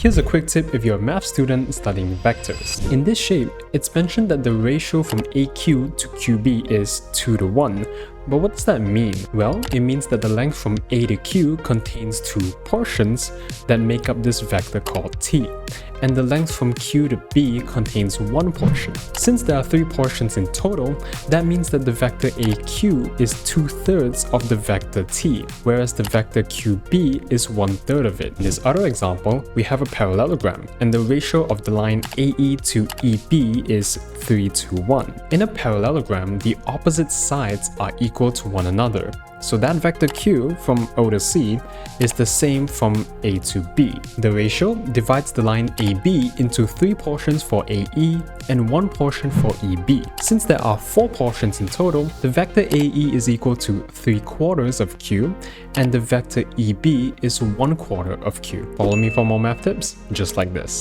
Here's a quick tip if you're a math student studying vectors. In this shape, it's mentioned that the ratio from AQ to QB is 2 to 1. But what does that mean? Well, it means that the length from A to Q contains two portions that make up this vector called T, and the length from Q to B contains one portion. Since there are three portions in total, that means that the vector AQ is 2/3 of the vector T, whereas the vector QB is 1/3 of it. In this other example, we have a parallelogram, and the ratio of the line AE to EB is 3 to 1. In a parallelogram, the opposite sides are equal to one another. So that vector Q from O to C is the same from A to B. The ratio divides the line AB into 3 portions for AE and 1 portion for EB. Since there are 4 portions in total, the vector AE is equal to 3/4 of Q and the vector EB is 1/4 of Q. Follow me for more math tips just like this.